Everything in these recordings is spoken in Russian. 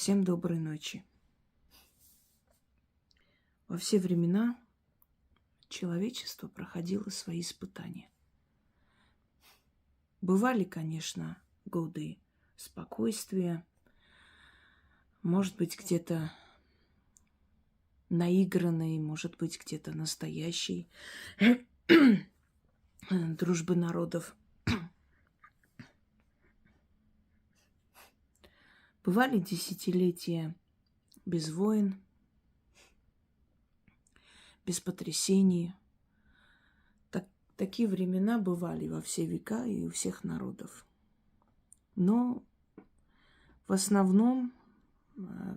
Всем доброй ночи. Во все времена человечество проходило свои испытания. Бывали, конечно, годы спокойствия, может быть, где-то наигранной, может быть, где-то настоящей дружбы народов. Бывали десятилетия без войн, без потрясений. Такие времена бывали во все века и у всех народов. Но в основном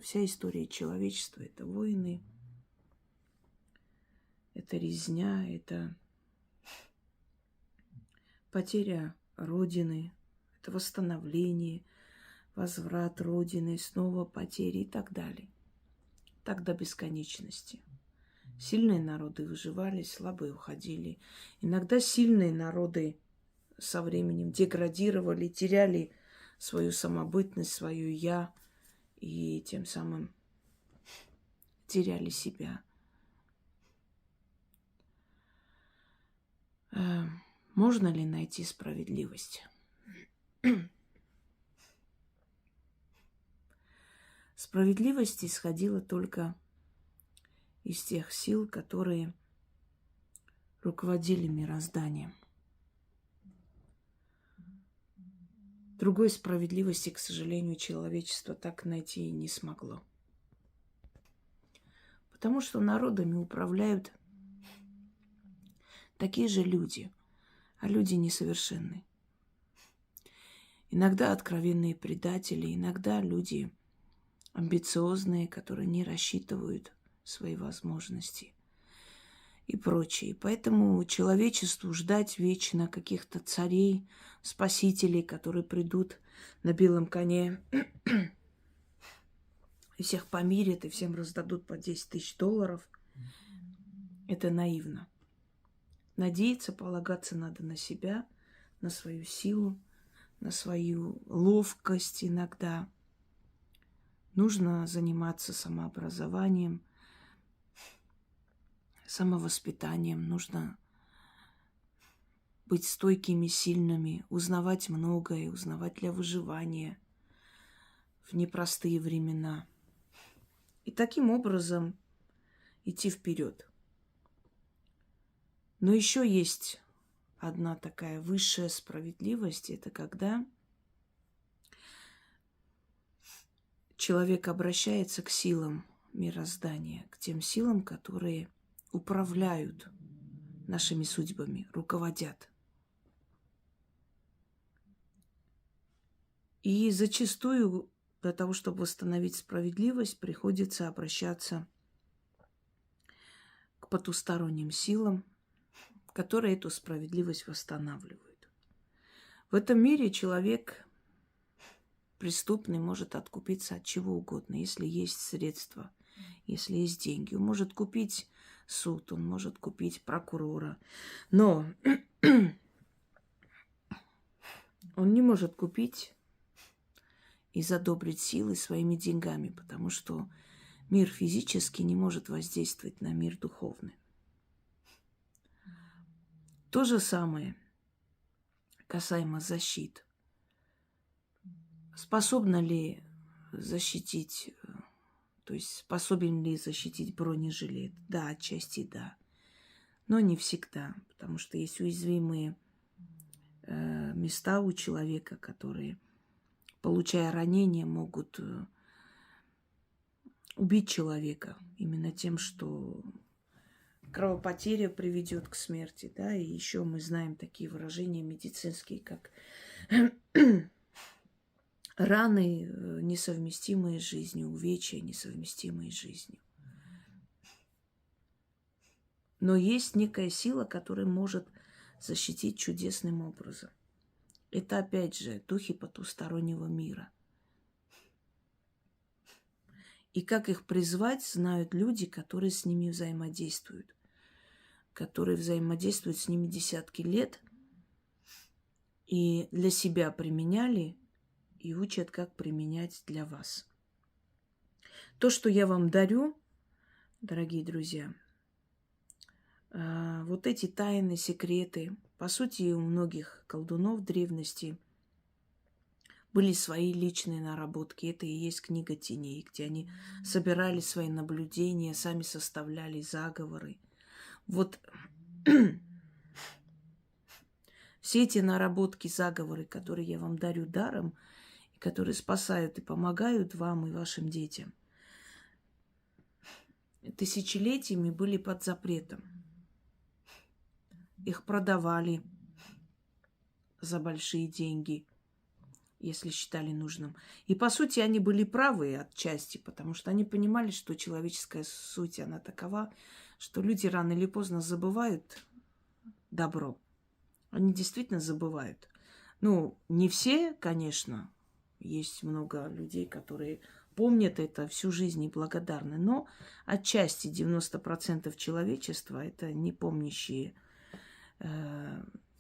вся история человечества – это войны, это резня, это потеря Родины, это восстановление, возврат Родины, снова потери и так далее. Так до бесконечности. Сильные народы выживали, слабые уходили. Иногда сильные народы со временем деградировали, теряли свою самобытность, свое «я», и тем самым теряли себя. Можно ли найти справедливость? Справедливость исходила только из тех сил, которые руководили мирозданием. Другой справедливости, к сожалению, человечество так найти и не смогло. Потому что народами управляют такие же люди, а люди несовершенны. Иногда откровенные предатели, иногда люди амбициозные, которые не рассчитывают свои возможности и прочее. Поэтому человечеству ждать вечно каких-то царей, спасителей, которые придут на белом коне и всех помирят, и всем раздадут по 10 тысяч долларов, это наивно. Надеяться, полагаться надо на себя, на свою силу, на свою ловкость иногда. Нужно заниматься самообразованием, самовоспитанием. Нужно быть стойкими, сильными, узнавать многое, узнавать для выживания в непростые времена. И таким образом идти вперед. Но еще есть одна такая высшая справедливость. Это когда человек обращается к силам мироздания, к тем силам, которые управляют нашими судьбами, руководят. И зачастую для того, чтобы восстановить справедливость, приходится обращаться к потусторонним силам, которые эту справедливость восстанавливают. В этом мире человек преступный может откупиться от чего угодно, если есть средства, если есть деньги. Он может купить суд, он может купить прокурора. Но он не может купить и задобрить силы своими деньгами, потому что мир физический не может воздействовать на мир духовный. То же самое касаемо защит. Способна ли защитить, то есть способен ли защитить бронежилет? Да, отчасти да. Но не всегда, потому что есть уязвимые места у человека, которые, получая ранения, могут убить человека именно тем, что кровопотеря приведет к смерти, да, и еще мы знаем такие выражения медицинские, как раны, несовместимые с жизнью, увечья, несовместимые с жизнью. Но есть некая сила, которая может защитить чудесным образом. Это, опять же, духи потустороннего мира. И как их призвать, знают люди, которые с ними взаимодействуют, которые взаимодействуют с ними десятки лет и для себя применяли и учат, как применять для вас. То, что я вам дарю, дорогие друзья, вот эти тайны, секреты, по сути, у многих колдунов древности были свои личные наработки. Это и есть книга теней, где они собирали свои наблюдения, сами составляли заговоры. Вот все эти наработки, заговоры, которые я вам дарю даром, и которые спасают и помогают вам и вашим детям, тысячелетиями были под запретом. Их продавали за большие деньги, если считали нужным. И, по сути, они были правы отчасти, потому что они понимали, что человеческая суть, она такова, что люди рано или поздно забывают добро. Они действительно забывают. Ну, не все, конечно. Есть много людей, которые помнят это всю жизнь и благодарны. Но отчасти 90% человечества – это не помнящие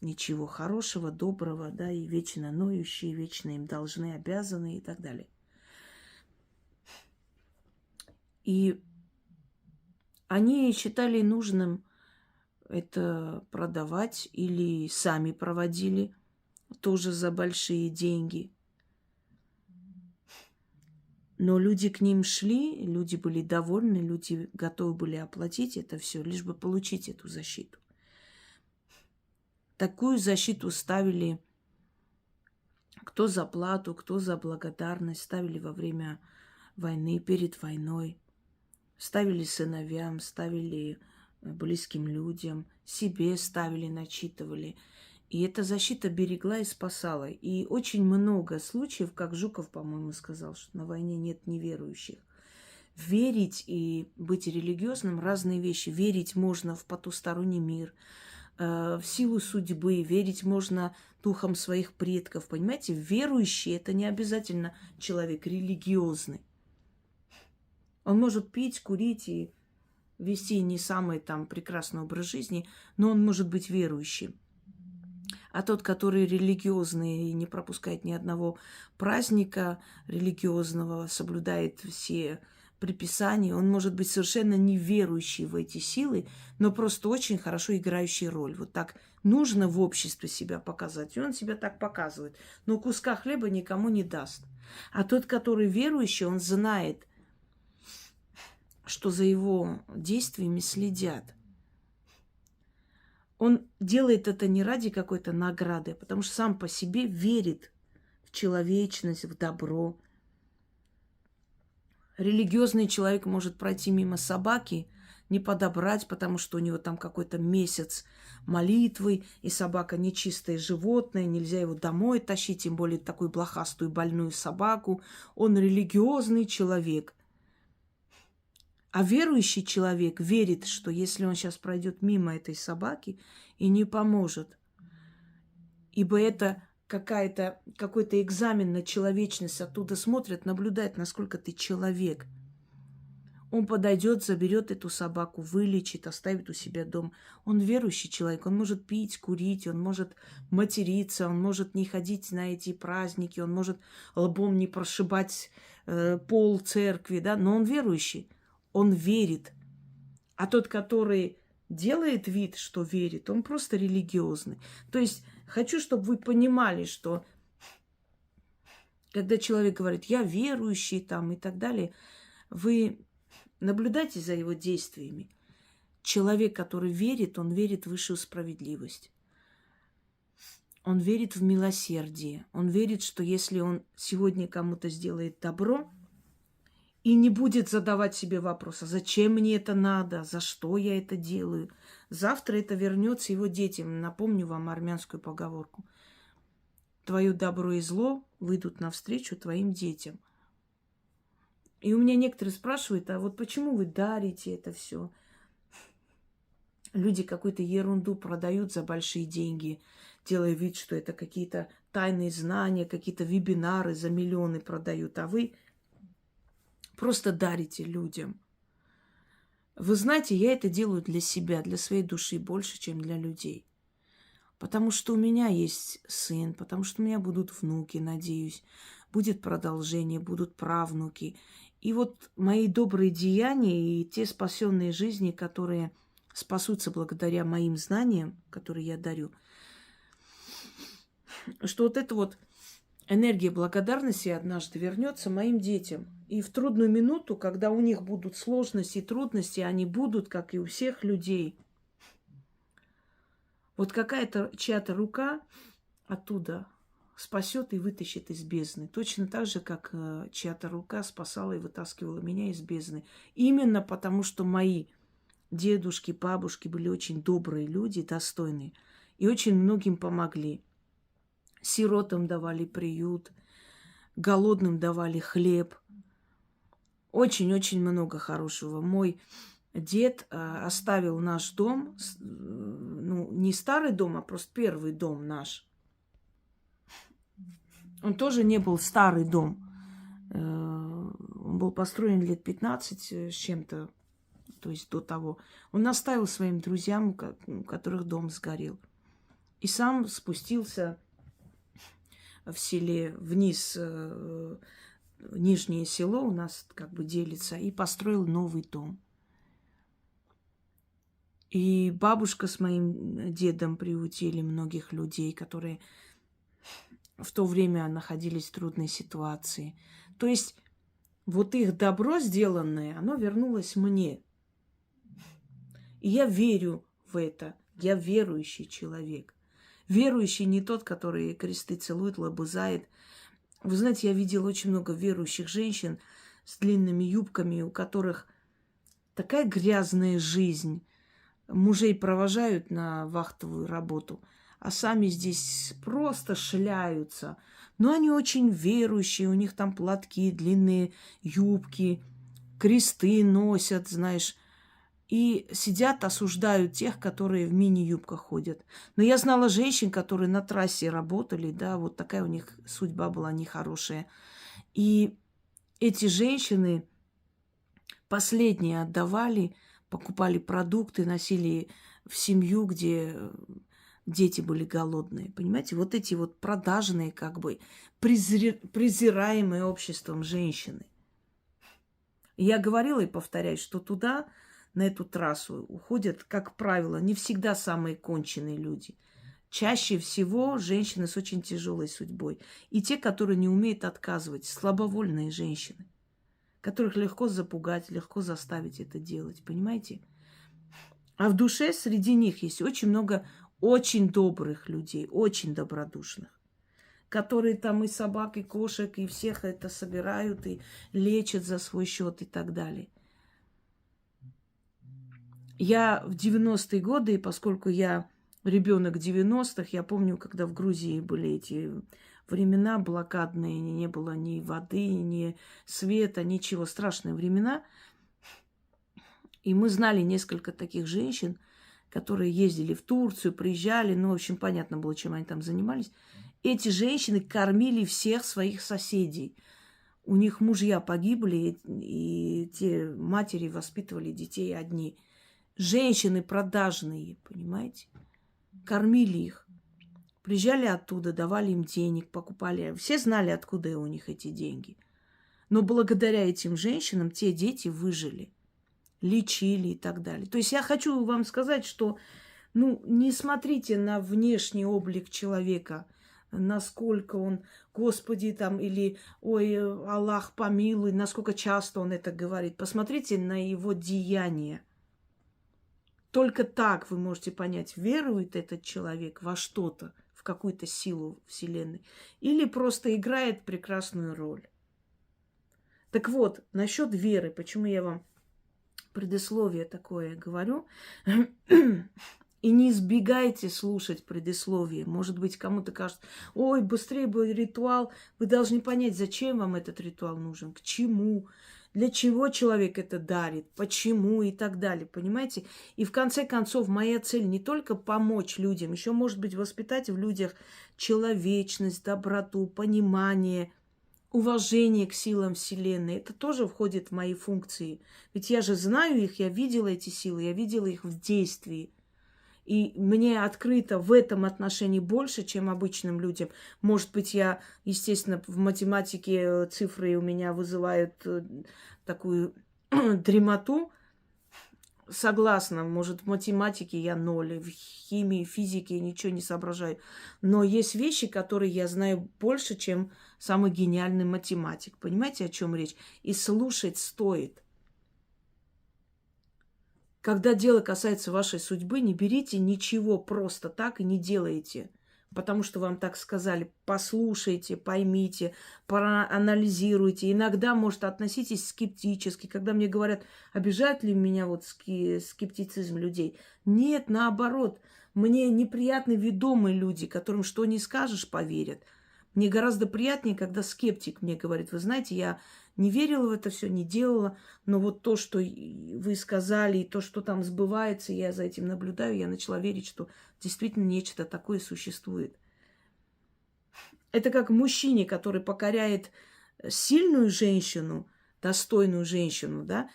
ничего хорошего, доброго, да, и вечно ноющие, вечно им должны, обязаны и так далее. И они считали нужным это продавать или сами проводили, тоже за большие деньги. Но люди к ним шли, люди были довольны, люди готовы были оплатить это все, лишь бы получить эту защиту. Такую защиту ставили кто за плату, кто за благодарность, ставили во время войны, перед войной, ставили сыновьям, ставили близким людям, себе ставили, начитывали. И эта защита берегла и спасала. И очень много случаев, как Жуков, по-моему, сказал, что на войне нет неверующих. Верить и быть религиозным – разные вещи. Верить можно в потусторонний мир, в силу судьбы, верить можно духом своих предков. Понимаете, верующий – это не обязательно человек религиозный. Он может пить, курить и вести не самый там прекрасный образ жизни, но он может быть верующим. А тот, который религиозный и не пропускает ни одного праздника религиозного, соблюдает все приписания, он может быть совершенно не верующий в эти силы, но просто очень хорошо играющий роль. Вот так нужно в обществе себя показать, и он себя так показывает. Но куска хлеба никому не даст. А тот, который верующий, он знает, что за его действиями следят. Он делает это не ради какой-то награды, а потому что сам по себе верит в человечность, в добро. Религиозный человек может пройти мимо собаки, не подобрать, потому что у него там какой-то месяц молитвы, и собака нечистое животное, нельзя его домой тащить, тем более такую блохастую больную собаку. Он религиозный человек. А верующий человек верит, что если он сейчас пройдет мимо этой собаки и не поможет, ибо это какой-то экзамен на человечность, оттуда смотрят, наблюдают, насколько ты человек. Он подойдет, заберет эту собаку, вылечит, оставит у себя дом. Он верующий человек, он может пить, курить, он может материться, он может не ходить на эти праздники, он может лбом не прошибать пол церкви, да, но он верующий. Он верит. А тот, который делает вид, что верит, он просто религиозный. То есть хочу, чтобы вы понимали, что когда человек говорит «я верующий» там и так далее, вы наблюдайте за его действиями. Человек, который верит, он верит в высшую справедливость. Он верит в милосердие. Он верит, что если он сегодня кому-то сделает добро, и не будет задавать себе вопрос, а зачем мне это надо, за что я это делаю. Завтра это вернется его детям. Напомню вам армянскую поговорку. Твое добро и зло выйдут навстречу твоим детям. И у меня некоторые спрашивают, а вот почему вы дарите это все? Люди какую-то ерунду продают за большие деньги, делая вид, что это какие-то тайные знания, какие-то вебинары за миллионы продают, а вы просто дарите людям. Вы знаете, я это делаю для себя, для своей души больше, чем для людей. Потому что у меня есть сын, потому что у меня будут внуки, надеюсь. будет продолжение, будут правнуки. И вот мои добрые деяния и те спасенные жизни, которые спасутся благодаря моим знаниям, которые я дарю, что вот эта вот энергия благодарности однажды вернется моим детям. И в трудную минуту, когда у них будут сложности и трудности, они будут, как и у всех людей. Вот какая-то чья-то рука оттуда спасет и вытащит из бездны. Точно так же, как чья-то рука спасала и вытаскивала меня из бездны. Именно потому, что мои дедушки, бабушки были очень добрые люди, достойные. И очень многим помогли. Сиротам давали приют, голодным давали хлеб. Очень-очень много хорошего. Мой дед оставил наш дом, ну, не старый дом, а просто первый дом наш. Он тоже не был старый дом. Он был построен лет 15 с чем-то, то есть до того. Он оставил своим друзьям, у которых дом сгорел. И сам спустился в селе вниз, нижнее село у нас как бы делится, и построил новый дом. И бабушка с моим дедом приютили многих людей, которые в то время находились в трудной ситуации. То есть вот их добро сделанное, оно вернулось мне. И я верю в это. Я верующий человек. Верующий не тот, который кресты целует, лобызает. Вы знаете, я видела очень много верующих женщин с длинными юбками, у которых такая грязная жизнь. Мужей провожают на вахтовую работу, а сами здесь просто шляются. Но они очень верующие, у них там платки, длинные юбки, кресты носят, знаешь. И сидят, осуждают тех, которые в мини-юбках ходят. Но я знала женщин, которые на трассе работали, да, вот такая у них судьба была нехорошая. И эти женщины последние отдавали, покупали продукты, носили в семью, где дети были голодные. Понимаете, вот эти вот продажные, как бы презираемые обществом женщины. И я говорила и повторяю, что туда, на эту трассу, уходят, как правило, не всегда самые конченые люди. Чаще всего женщины с очень тяжелой судьбой. И те, которые не умеют отказывать, слабовольные женщины, которых легко запугать, легко заставить это делать, понимаете? А в душе среди них есть очень много очень добрых людей, очень добродушных, которые там и собак, и кошек, и всех это собирают, и лечат за свой счет и так далее. Я в 90-е годы, и поскольку я ребенок 90-х, я помню, когда в Грузии были эти времена блокадные, не было ни воды, ни света, ничего, страшные времена. И мы знали несколько таких женщин, которые ездили в Турцию, приезжали, ну, в общем, понятно было, чем они там занимались. Эти женщины кормили всех своих соседей. У них мужья погибли, и те матери воспитывали детей одни. Женщины продажные, понимаете, кормили их. Приезжали оттуда, давали им денег, покупали. Все знали, откуда у них эти деньги. Но благодаря этим женщинам те дети выжили, лечили и так далее. То есть я хочу вам сказать, что не смотрите на внешний облик человека, насколько он, Господи, там, или ой, Аллах помилуй, насколько часто он это говорит. Посмотрите на его деяния. Только так вы можете понять, верует этот человек во что-то, в какую-то силу Вселенной, или просто играет прекрасную роль. Так вот, насчет веры, почему я вам предисловие такое говорю, и не избегайте слушать предисловие. Может быть, кому-то кажется, ой, быстрее бы ритуал. Вы должны понять, зачем вам этот ритуал нужен, к чему, для чего человек это дарит, почему и так далее, понимаете? И в конце концов, моя цель не только помочь людям, еще, может быть, воспитать в людях человечность, доброту, понимание, уважение к силам Вселенной. Это тоже входит в мои функции. Ведь я же знаю их, я видела эти силы, я видела их в действии. И мне открыто в этом отношении больше, чем обычным людям. Может быть, я, естественно, в математике цифры у меня вызывают такую дремоту. Согласна, может, в математике я ноль, в химии, физике ничего не соображаю. Но есть вещи, которые я знаю больше, чем самый гениальный математик. Понимаете, о чем речь? И слушать стоит. Когда дело касается вашей судьбы, не берите ничего просто так и не делайте. Потому что вам так сказали. Послушайте, поймите, проанализируйте. Иногда, может, относитесь скептически. Когда мне говорят, обижает ли меня вот скептицизм людей. Нет, наоборот. Мне неприятны ведомые люди, которым что не скажешь, поверят. Мне гораздо приятнее, когда скептик мне говорит, вы знаете, я не верила в это все, не делала, но вот то, что вы сказали, и то, что там сбывается, я за этим наблюдаю, я начала верить, что действительно нечто такое существует. Это как мужчине, который покоряет сильную женщину, достойную женщину, да,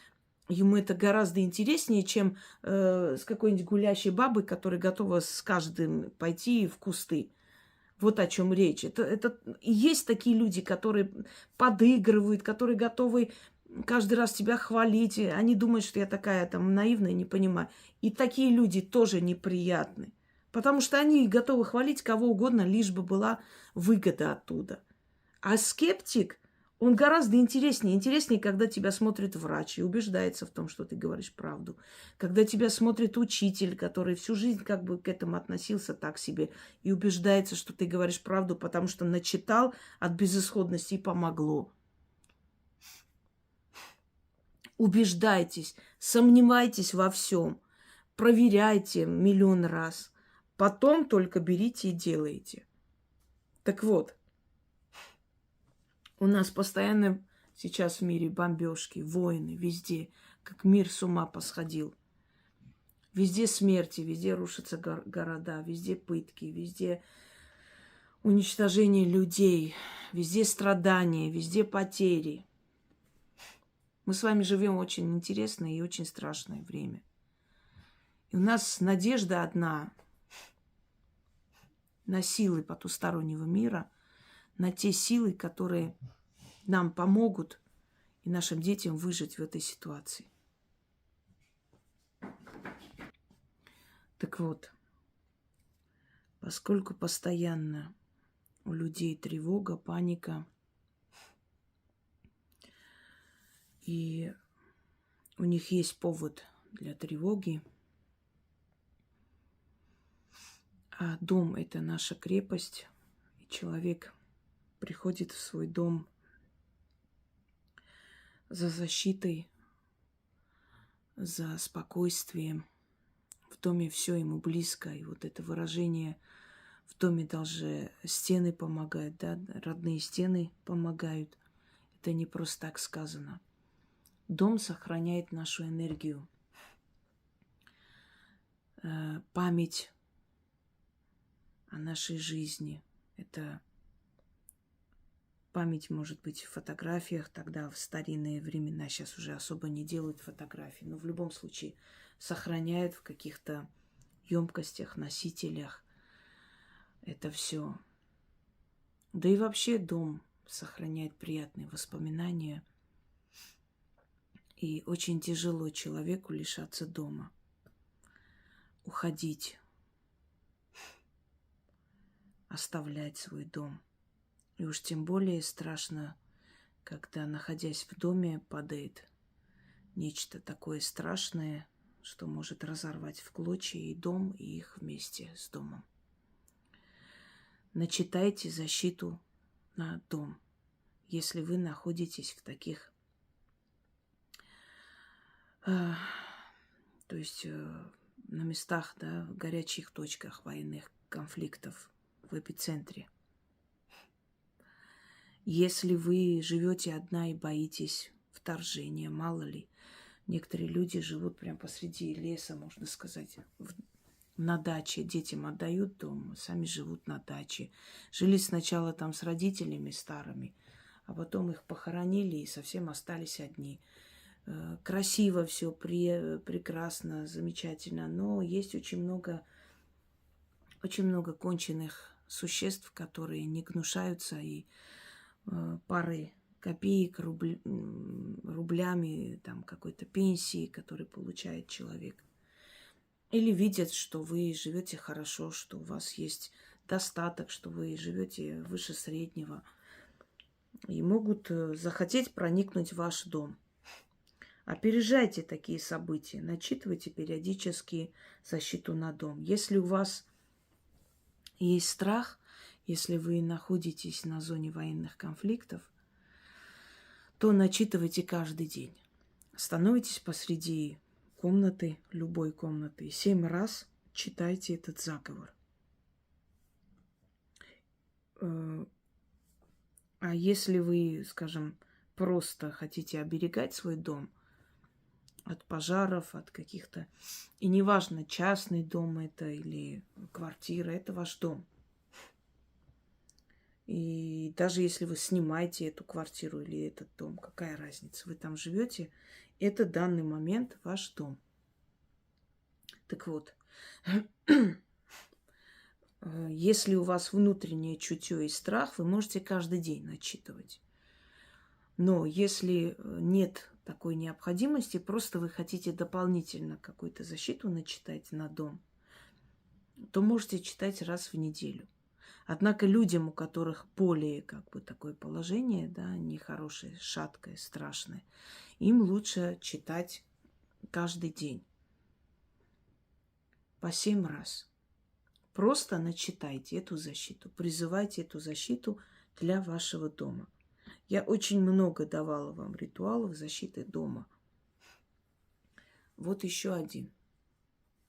ему это гораздо интереснее, чем с какой-нибудь гулящей бабой, которая готова с каждым пойти в кусты. Вот о чем речь. Это и есть такие люди, которые подыгрывают, которые готовы каждый раз тебя хвалить. Они думают, что я такая там наивная, не понимаю. И такие люди тоже неприятны. Потому что они готовы хвалить кого угодно, лишь бы была выгода оттуда. А скептик, он гораздо интереснее. Интереснее, когда тебя смотрит врач и убеждается в том, что ты говоришь правду. Когда тебя смотрит учитель, который всю жизнь как бы к этому относился так себе, и убеждается, что ты говоришь правду, потому что начитал от безысходности и помогло. Убеждайтесь, сомневайтесь во всем, проверяйте миллион раз. Потом только берите и делайте. Так вот, у нас постоянно сейчас в мире бомбежки, войны, везде, как мир с ума посходил. Везде смерти, везде рушатся города, везде пытки, везде уничтожение людей, везде страдания, везде потери. Мы с вами живем в очень интересное и очень страшное время. И у нас надежда одна на силы потустороннего мира, на те силы, которые нам помогут и нашим детям выжить в этой ситуации. Так вот, поскольку постоянно у людей тревога, паника, и у них есть повод для тревоги, а дом – это наша крепость, и человек приходит в свой дом за защитой, за спокойствием. В доме все ему близко, и вот это выражение «в доме даже стены помогают», да, родные стены помогают, это не просто так сказано. Дом сохраняет нашу энергию, память о нашей жизни. Это память может быть в фотографиях, тогда в старинные времена, сейчас уже особо не делают фотографии, но в любом случае сохраняют в каких-то емкостях, носителях это все. Да и вообще дом сохраняет приятные воспоминания. И очень тяжело человеку лишаться дома, уходить, оставлять свой дом. И уж тем более страшно, когда, находясь в доме, падает нечто такое страшное, что может разорвать в клочья и дом, и их вместе с домом. Начитайте защиту на дом, если вы находитесь в таких, то есть на местах, да, в горячих точках военных конфликтов, в эпицентре. Если вы живете одна и боитесь вторжения, мало ли, некоторые люди живут прямо посреди леса, можно сказать, на даче. Детям отдают дом, сами живут на даче. Жили сначала там с родителями старыми, а потом их похоронили и совсем остались одни. Красиво все, прекрасно, замечательно, но есть очень много очень много конченых существ, которые не гнушаются и парой копеек, рублями, там, какой-то пенсии, которую получает человек. Или видят, что вы живете хорошо, что у вас есть достаток, что вы живете выше среднего. И могут захотеть проникнуть в ваш дом. Опережайте такие события, начитывайте периодически защиту на дом. Если у вас есть страх, если вы находитесь на зоне военных конфликтов, то начитывайте каждый день. Становитесь посреди комнаты, любой комнаты, 7 раз читайте этот заговор. А если вы, скажем, просто хотите оберегать свой дом от пожаров, от каких-то... И неважно, частный дом это или квартира, это ваш дом. И даже если вы снимаете эту квартиру или этот дом, какая разница? Вы там живете, это в данный момент ваш дом. Так вот, если у вас внутреннее чутье и страх, вы можете каждый день начитывать. Но если нет такой необходимости, просто вы хотите дополнительно какую-то защиту начитать на дом, то можете читать раз в неделю. Однако людям, у которых более такое положение, да, нехорошее, шаткое, страшное, им лучше читать каждый день по 7 раз. Просто начитайте эту защиту, призывайте эту защиту для вашего дома. Я очень много давала вам ритуалов защиты дома. Вот еще один.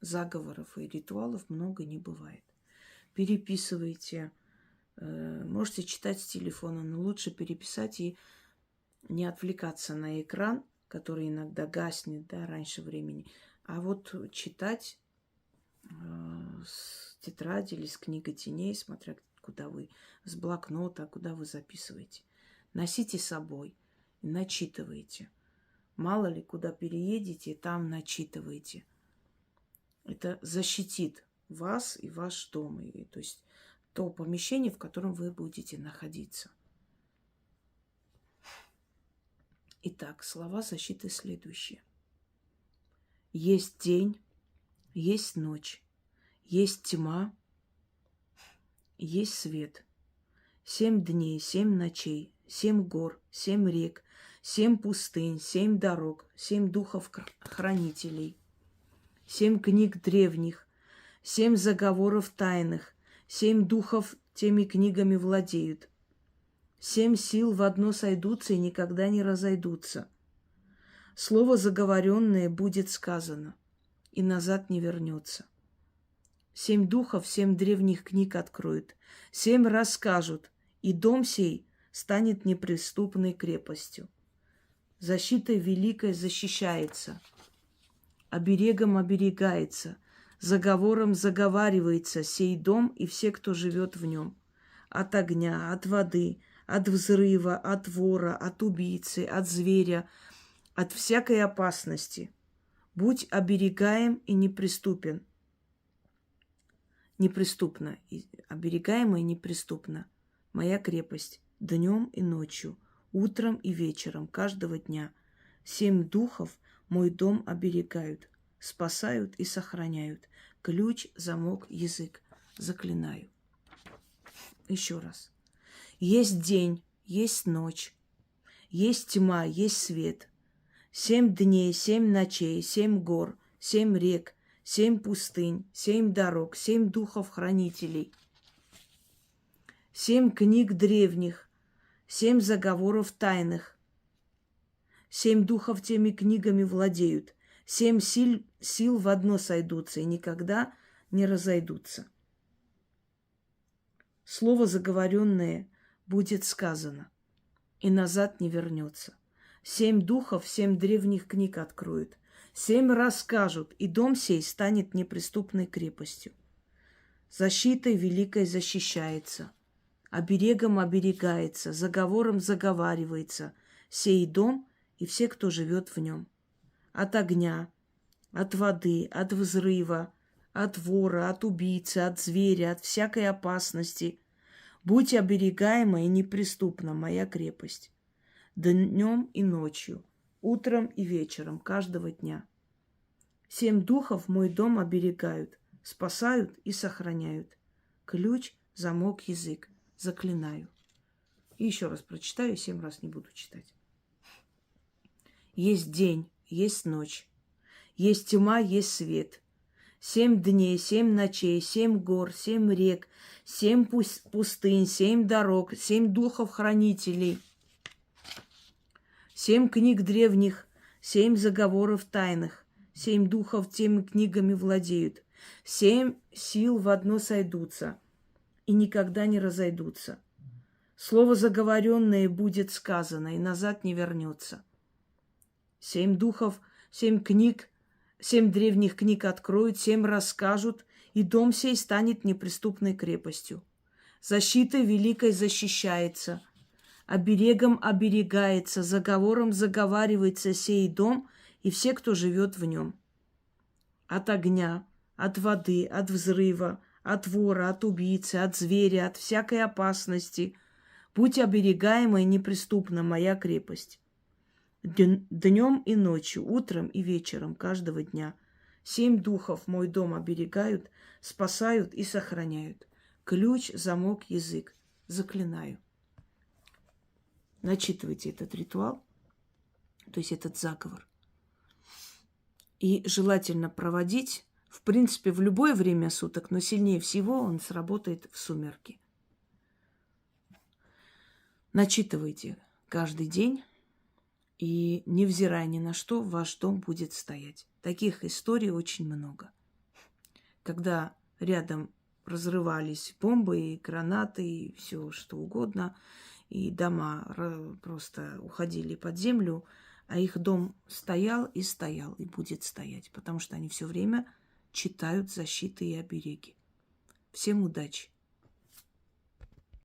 Заговоров и ритуалов много не бывает. Переписывайте. Можете читать с телефона, но лучше переписать и не отвлекаться на экран, который иногда гаснет, да, раньше времени, а вот читать с тетради или с книгой теней, смотря куда вы, с блокнота, куда вы записываете. Носите с собой, начитывайте. Мало ли, куда переедете, там начитывайте. Это защитит вас и ваш дом, и, то есть то помещение, в котором вы будете находиться. Итак, слова защиты следующие. Есть день, есть ночь, есть тьма, есть свет. 7 дней, 7 ночей, 7 гор, 7 рек, 7 пустынь, 7 дорог, 7 духов хранителей, 7 книг древних, 7 заговоров тайных, 7 духов теми книгами владеют. 7 сил в одно сойдутся и никогда не разойдутся. Слово заговоренное будет сказано, и назад не вернется. 7 духов 7 древних книг откроют, 7 расскажут, и дом сей станет неприступной крепостью. Защитой великой защищается, оберегом оберегается, заговором заговаривается сей дом и все, кто живет в нем. От огня, от воды, от взрыва, от вора, от убийцы, от зверя, от всякой опасности. Будь оберегаем и неприступен. Неприступно, оберегаемо и неприступно. Моя крепость днем и ночью, утром и вечером, каждого дня. 7 духов мой дом оберегают, спасают и сохраняют. Ключ, замок, язык. Заклинаю. Еще раз. Есть день, есть ночь, есть тьма, есть свет. 7 дней, 7 ночей, 7 гор, 7 рек, 7 пустынь, 7 дорог, 7 духов хранителей, 7 книг древних, 7 заговоров тайных, 7 духов теми книгами владеют, 7 сил в одно сойдутся и никогда не разойдутся. Слово заговоренное будет сказано, и назад не вернется. 7 духов 7 древних книг откроют, 7 расскажут, и дом сей станет неприступной крепостью. Защитой великой защищается, оберегом оберегается, заговором заговаривается сей дом и все, кто живет в нем. От огня, от воды, от взрыва, от вора, от убийцы, от зверя, от всякой опасности. Будь оберегаема и неприступна моя крепость. Днем и ночью, утром и вечером каждого дня. 7 духов мой дом оберегают, спасают и сохраняют. Ключ, замок, язык. Заклинаю. И еще раз прочитаю, 7 раз не буду читать. Есть день, есть ночь. Есть тьма, есть свет. 7 дней, 7 ночей, 7 гор, 7 рек, 7 пустынь, 7 дорог, 7 духов-хранителей, 7 книг древних, 7 заговоров тайных, 7 духов теми книгами владеют, 7 сил в одно сойдутся и никогда не разойдутся. Слово заговоренное будет сказано и назад не вернется. 7 духов, 7 книг, 7 древних книг откроют, 7 расскажут, и дом сей станет неприступной крепостью. Защитой великой защищается, оберегом оберегается, заговором заговаривается сей дом и все, кто живет в нем. От огня, от воды, от взрыва, от вора, от убийцы, от зверя, от всякой опасности. Будь оберегаема и неприступна моя крепость. Днем и ночью, утром и вечером каждого дня. 7 духов мой дом оберегают, спасают и сохраняют. Ключ, замок, язык. Заклинаю. Начитывайте этот ритуал, то есть этот заговор. И желательно проводить, в принципе, в любое время суток, но сильнее всего он сработает в сумерки. Начитывайте каждый день. И, невзирая ни на что, ваш дом будет стоять. Таких историй очень много. Когда рядом разрывались бомбы, и гранаты, и все что угодно, и дома просто уходили под землю, а их дом стоял, и будет стоять, потому что они все время читают защиты и обереги. Всем удачи!